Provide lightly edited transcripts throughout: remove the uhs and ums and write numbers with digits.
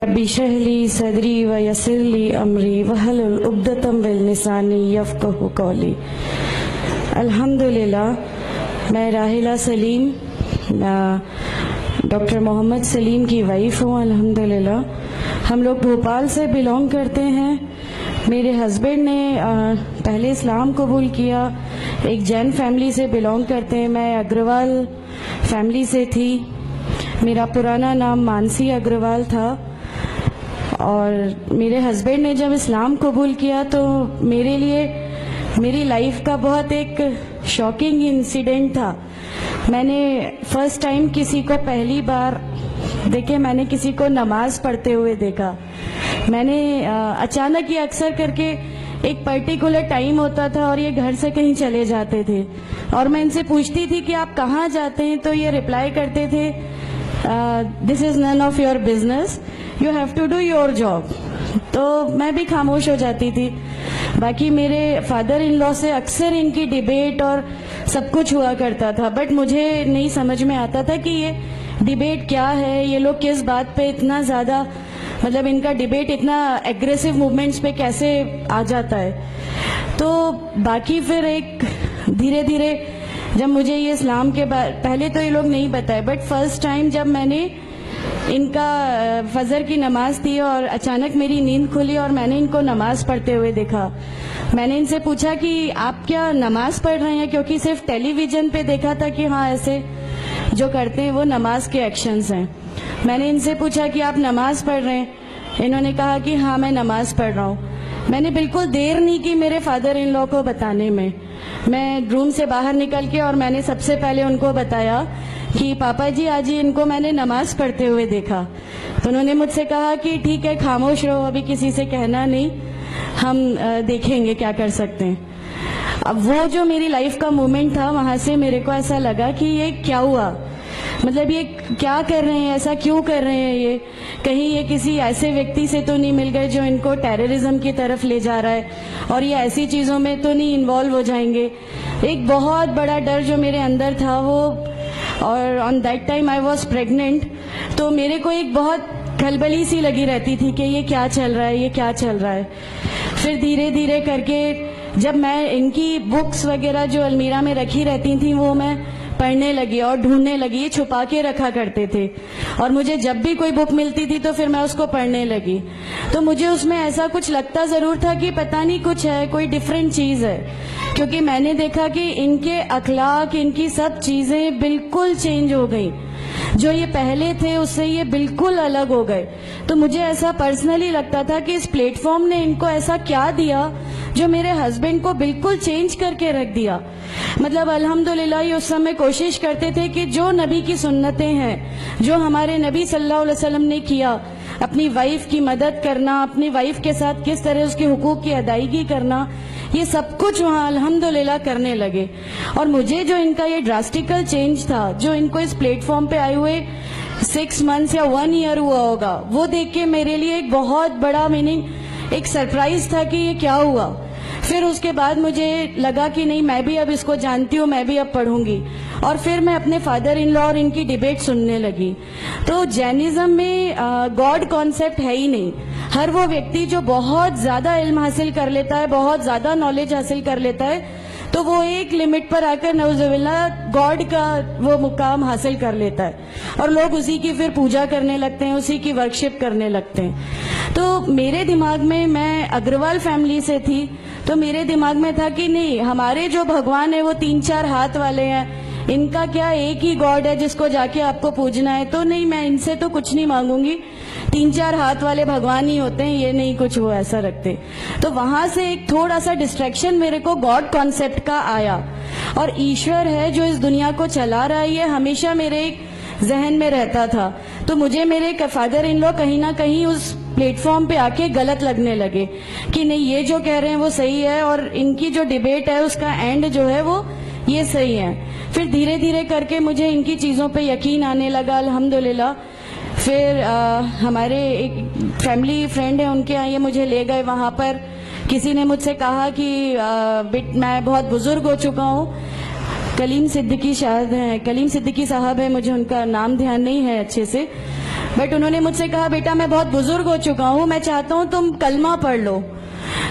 ربی اشرح لی صدری ویسر لی امری واحلل عقدۃ من لسانی یفقہوا قولی۔ الحمدللہ، میں راحلہ سلیم ڈاکٹر محمد سلیم کی وائف ہوں۔ الحمدللہ ہم لوگ بھوپال سے بلونگ کرتے ہیں۔ میرے ہسبینڈ نے پہلے اسلام قبول کیا، ایک جین فیملی سے بلونگ کرتے ہیں۔ میں اگروال فیملی سے تھی۔ میرا پرانا نام مانسی اگروال تھا، اور میرے ہسبینڈ نے جب اسلام قبول کیا تو میرے لیے میری لائف کا بہت ایک شاکنگ انسیڈنٹ تھا۔ میں نے فرسٹ ٹائم کسی کو پہلی بار دیکھے، میں نے کسی کو نماز پڑھتے ہوئے دیکھا۔ میں نے اچانک، یہ اکثر کر کے ایک پرٹیکولر ٹائم ہوتا تھا اور یہ گھر سے کہیں چلے جاتے تھے، اور میں ان سے پوچھتی تھی کہ آپ کہاں جاتے ہیں، تو یہ ریپلائی کرتے تھے this is none of your business, you have to do your job. تو میں بھی خاموش ہو جاتی تھی۔ باقی میرے فادر ان لا سے اکثر ان کی ڈیبیٹ اور سب کچھ ہوا کرتا تھا، بٹ مجھے نہیں سمجھ میں آتا تھا کہ یہ ڈیبیٹ کیا ہے، یہ لوگ کس بات پہ اتنا زیادہ، مطلب ان کا ڈیبیٹ اتنا ایگریسو موومنٹس پہ کیسے آ جاتا ہے۔ تو باقی پھر ایک دھیرے دھیرے جب مجھے یہ اسلام کے پہلے تو یہ لوگ نہیں بتائے، بٹ فرسٹ ٹائم جب میں نے ان کا فجر کی نماز تھی اور اچانک میری نیند کھلی اور میں نے ان کو نماز پڑھتے ہوئے دیکھا، میں نے ان سے پوچھا کہ آپ کیا نماز پڑھ رہے ہیں، کیونکہ صرف ٹیلی ویژن پہ دیکھا تھا کہ ہاں ایسے جو کرتے ہیں وہ نماز کے ایکشنز ہیں۔ میں نے ان سے پوچھا کہ آپ نماز پڑھ رہے ہیں، انہوں نے کہا کہ ہاں میں نماز پڑھ رہا ہوں۔ میں نے بالکل دیر نہیں کی میرے فادر ان لا کو بتانے میں۔ میں روم سے باہر نکل کے اور میں نے سب سے پہلے ان کو بتایا کہ پاپا جی آج ان کو میں نے نماز پڑھتے ہوئے دیکھا۔ تو انہوں نے مجھ سے کہا کہ ٹھیک ہے، خاموش رہو، ابھی کسی سے کہنا نہیں، ہم دیکھیں گے کیا کر سکتے ہیں۔ اب وہ جو میری لائف کا مومنٹ تھا، وہاں سے میرے کو ایسا لگا کہ یہ کیا ہوا، مطلب یہ کیا کر رہے ہیں، ایسا کیوں کر رہے ہیں، یہ کہیں یہ کسی ایسے ویکتی سے تو نہیں مل گئے جو ان کو ٹیررزم کی طرف لے جا رہا ہے، اور یہ ایسی چیزوں میں تو نہیں انوالو ہو جائیں گے۔ ایک بہت بڑا ڈر جو میرے اندر تھا وہ، اور on that time I was pregnant, تو میرے کو ایک بہت کھلبلی سی لگی رہتی تھی کہ یہ کیا چل رہا ہے، یہ کیا چل رہا ہے۔ پھر دھیرے دھیرے کر کے جب میں ان کی بکس وغیرہ جو المیرہ میں رکھی رہتی تھیں وہ میں پڑھنے لگی اور ڈھونڈنے لگی، یہ چھپا کے رکھا کرتے تھے، اور مجھے جب بھی کوئی بک ملتی تھی تو پھر میں اس کو پڑھنے لگی۔ تو مجھے اس میں ایسا کچھ لگتا ضرور تھا کہ پتہ نہیں کچھ ہے، کوئی ڈیفرنٹ چیز ہے، کیونکہ میں نے دیکھا کہ ان کے اخلاق، ان کی سب چیزیں بالکل چینج ہو گئیں، جو یہ پہلے تھے اس سے یہ بالکل الگ ہو گئے۔ تو مجھے ایسا پرسنلی لگتا تھا کہ اس پلیٹ فارم نے ان کو ایسا کیا دیا جو میرے ہسبینڈ کو بالکل چینج کر کے رکھ دیا۔ مطلب الحمدللہ یہ اس سمے کوشش کرتے تھے کہ جو نبی کی سنتیں ہیں، جو ہمارے نبی صلی اللہ علیہ وسلم نے کیا، اپنی وائف کی مدد کرنا، اپنی وائف کے ساتھ کس طرح اس کے حقوق کی ادائیگی کرنا، یہ سب کچھ وہاں الحمدللہ کرنے لگے۔ اور مجھے جو ان کا یہ ڈراسٹیکل چینج تھا، جو ان کو اس پلیٹ فارم پہ آئے ہوئے 6 months یا 1 year ہوا ہوگا، وہ دیکھ کے میرے لیے ایک بہت بڑا ایک سرپرائز تھا کہ یہ کیا ہوا۔ پھر اس کے بعد مجھے لگا کہ نہیں، میں بھی اب اس کو جانتی ہوں، میں بھی اب پڑھوں گی، اور پھر میں اپنے فادر ان لا اور ان کی ڈیبیٹ سننے لگی۔ تو جینزم میں گاڈ کانسیپٹ ہے ہی نہیں۔ ہر وہ ویکتی جو بہت زیادہ علم حاصل کر لیتا ہے، بہت زیادہ نالج حاصل کر لیتا ہے، تو وہ ایک لمٹ پر آ کر نعوذ باللہ گاڈ کا وہ مقام حاصل کر لیتا ہے، اور لوگ اسی کی پھر پوجا کرنے لگتے ہیں، اسی کی ورشپ کرنے لگتے ہیں۔ تو میرے دماغ میں اگروال فیملی سے تھی، تو میرے دماغ میں تھا کہ نہیں، ہمارے جو بھگوان ہیں وہ 3-4 ہاتھ والے ہیں، ان کا کیا ایک ہی گاڈ ہے جس کو جا کے آپ کو پوجنا ہے؟ تو نہیں، میں ان سے تو کچھ نہیں مانگوں گی، 3-4 ہاتھ والے بھگوان ہی ہوتے ہیں، یہ نہیں کچھ وہ ایسا رکھتے۔ تو وہاں سے ایک تھوڑا سا ڈسٹریکشن میرے کو گاڈ کانسیپٹ کا آیا، اور ایشور ہے جو اس دنیا کو چلا رہا ہے، یہ ہمیشہ میرے ایک ذہن میں رہتا تھا۔ تو مجھے میرے فادر ان لا کہیں نہ کہیں اس پلیٹ فارم پہ آ کے غلط لگنے لگے کہ نہیں، یہ جو کہہ رہے ہیں وہ صحیح ہے، اور ان کی جو ڈیبیٹ ہے اس کا اینڈ جو ہے وہ یہ صحیح ہے۔ پھر دھیرے دھیرے کر کے مجھے ان کی چیزوں پہ یقین آنے لگا الحمدللہ۔ پھر ہمارے ایک فیملی فرینڈ ہیں، ان کے یہاں یہ مجھے لے گئے۔ وہاں پر کسی نے مجھ سے کہا کہ میں بہت بزرگ ہو چکا ہوں، کلیم صدیقی صاحب ہیں، مجھے ان کا نام دھیان نہیں ہے اچھے سے، بٹ انہوں نے مجھ سے کہا بیٹا میں بہت بزرگ ہو چکا ہوں, میں چاہتا ہوں تم کلمہ پڑھ لو,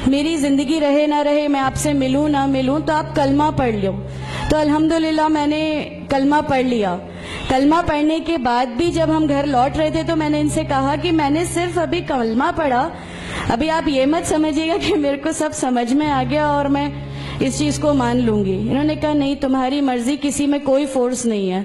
میری زندگی رہے نہ رہے, میں آپ سے ملوں نہ ملوں, تو آپ کلمہ پڑھ لو. تو الحمدللہ میں نے کلمہ پڑھ لیا. کلمہ پڑھنے کے بعد بھی جب ہم گھر لوٹ رہے تھے تو میں نے ان سے کہا کہ میں نے صرف ابھی کلمہ پڑھا, ابھی آپ یہ مت سمجھیے گا کہ میرے کو سب سمجھ میں آ گیا اور میں اس چیز کو مان لوں گی. انہوں نے کہا نہیں, تمہاری مرضی, کسی میں کوئی فورس نہیں ہے.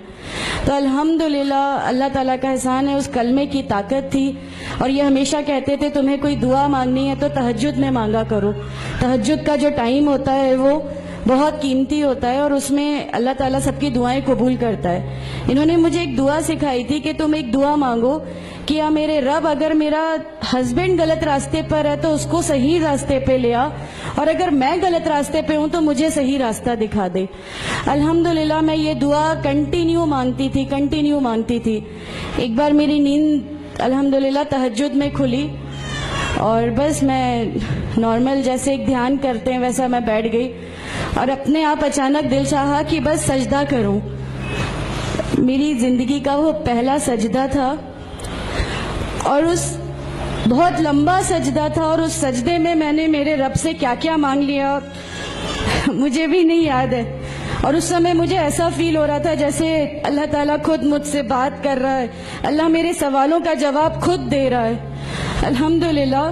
تو الحمدللہ اللہ تعالیٰ کا احسان ہے, اس کلمے کی طاقت تھی. اور یہ ہمیشہ کہتے تھے تمہیں کوئی دعا مانگنی ہے تو تہجد میں مانگا کرو. تہجد کا جو ٹائم ہوتا ہے وہ بہت قیمتی ہوتا ہے اور اس میں اللہ تعالیٰ سب کی دعائیں قبول کرتا ہے. انہوں نے مجھے ایک دعا سکھائی تھی کہ تم ایک دعا مانگو کہ یا میرے رب اگر میرا ہسبینڈ غلط راستے پر ہے تو اس کو صحیح راستے پہ لیا, اور اگر میں غلط راستے پہ ہوں تو مجھے صحیح راستہ دکھا دے. الحمدللہ میں یہ دعا کنٹینیو مانگتی تھی. ایک بار میری نیند الحمدللہ تہجد میں کھلی اور بس میں نارمل جیسے ایک دھیان کرتے ہیں ویسا میں بیٹھ گئی اور اپنے آپ اچانک دل چاہا کہ بس سجدہ کروں. میری زندگی کا وہ پہلا سجدہ تھا اور اس بہت لمبا سجدہ تھا, اور اس سجدے میں نے میرے رب سے کیا کیا مانگ لیا مجھے بھی نہیں یاد ہے. اور اس سمے مجھے ایسا فیل ہو رہا تھا جیسے اللہ تعالیٰ خود مجھ سے بات کر رہا ہے, اللہ میرے سوالوں کا جواب خود دے رہا ہے. الحمدللہ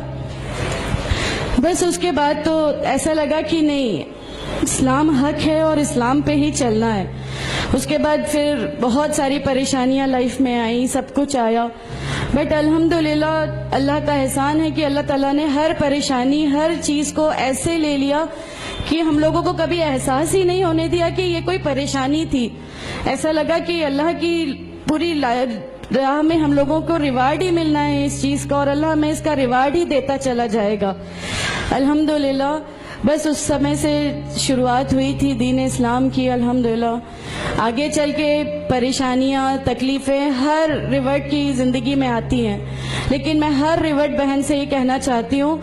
بس اس کے بعد تو ایسا لگا کہ نہیں, اسلام حق ہے اور اسلام پہ ہی چلنا ہے. اس کے بعد پھر بہت ساری پریشانیاں لائف میں آئیں, سب کچھ آیا, بٹ الحمدللہ اللہ کا احسان ہے کہ اللہ تعالیٰ نے ہر پریشانی, ہر چیز کو ایسے لے لیا کہ ہم لوگوں کو کبھی احساس ہی نہیں ہونے دیا کہ یہ کوئی پریشانی تھی. ایسا لگا کہ اللہ کی پوری راہ میں ہم لوگوں کو ریوارڈ ہی ملنا ہے اس چیز کا, اور اللہ ہمیں اس کا ریوارڈ ہی دیتا چلا جائے گا. الحمدللہ بس اس سمے سے شروعات ہوئی تھی دین اسلام کی. الحمدللہ آگے چل کے پریشانیاں, تکلیفیں ہر ریورٹ کی زندگی میں آتی ہیں, لیکن میں ہر ریورٹ بہن سے یہ کہنا چاہتی ہوں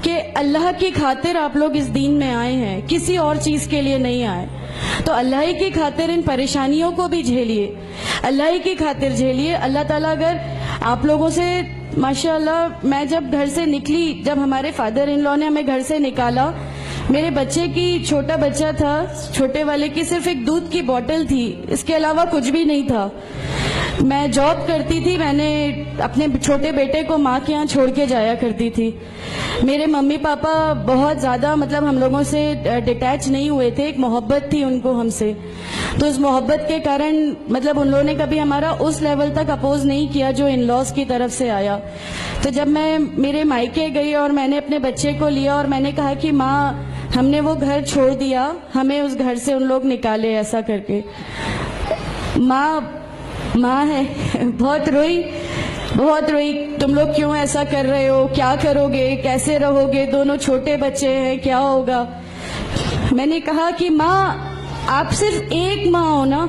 کہ اللہ کی خاطر آپ لوگ اس دین میں آئے ہیں, کسی اور چیز کے لیے نہیں آئے. تو اللہ ہی کی خاطر ان پریشانیوں کو بھی جھیلیے, اللہ ہی کی خاطر جھیلیے. اللہ تعالیٰ اگر آپ لوگوں سے ماشاءاللہ, میں جب گھر سے نکلی, جب ہمارے فادر ان لا نے ہمیں گھر سے نکالا, میرے بچے کی, چھوٹا بچہ تھا, چھوٹے والے کی صرف ایک دودھ کی بوتل تھی, اس کے علاوہ کچھ بھی نہیں تھا. میں جاب کرتی تھی, میں نے اپنے چھوٹے بیٹے کو ماں کے یہاں چھوڑ کے جایا کرتی تھی. میرے ممی پاپا بہت زیادہ ہم لوگوں سے ڈیٹیچ نہیں ہوئے تھے, ایک محبت تھی ان کو ہم سے, تو اس محبت کے کارن ان لوگوں نے کبھی ہمارا اس لیول تک اپوز نہیں کیا جو ان لاز کی طرف سے آیا. تو جب میں میرے مائکے گئی اور میں نے اپنے بچے کو لیا اور میں نے کہا کہ ماں ہم نے وہ گھر چھوڑ دیا, ہمیں اس گھر سے ان لوگ نکالے, ایسا کر کے. ماں ہے, بہت روئی, تم لوگ کیوں ایسا کر رہے ہو, کیا کرو گے, کیسے رہو گے, دونوں چھوٹے بچے ہیں, کیا ہوگا. میں نے کہا کہ ماں آپ صرف ایک ماں ہو نا,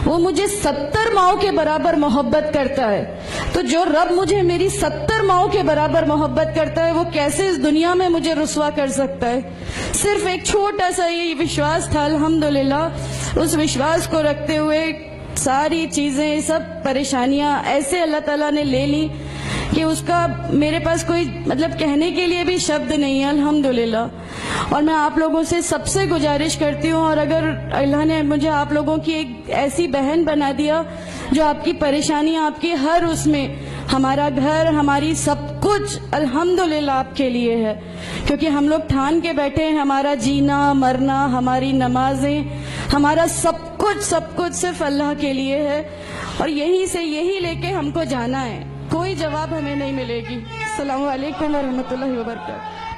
وہ مجھے 70 ماؤں کے برابر محبت کرتا ہے, تو جو رب مجھے میری 70 ماؤں کے برابر محبت کرتا ہے وہ کیسے اس دنیا میں مجھے رسوا کر سکتا ہے. صرف ایک چھوٹا سا یہ وشواس تھا. الحمدللہ اس وشواس کو رکھتے ہوئے ساری چیزیں, سب پریشانیاں ایسے اللہ تعالیٰ نے لے لی کہ اس کا میرے پاس کوئی کہنے کے لیے بھی شبد نہیں ہے. الحمدللہ. اور میں آپ لوگوں سے سب سے گزارش کرتی ہوں, اور اگر اللہ نے مجھے آپ لوگوں کی ایک ایسی بہن بنا دیا جو آپ کی پریشانیاں, آپ کی ہر اس میں, ہمارا گھر, ہماری سب کچھ الحمدللہ آپ کے لیے ہے, کیونکہ ہم لوگ ٹھان کے بیٹھے ہیں ہمارا جینا مرنا, ہماری نمازیں, ہمارا سب کچھ صرف اللہ کے لیے ہے, اور یہی لے کے ہم کو جانا ہے. کوئی جواب ہمیں نہیں ملے گی. السلام علیکم ورحمۃ اللہ وبرکاتہ.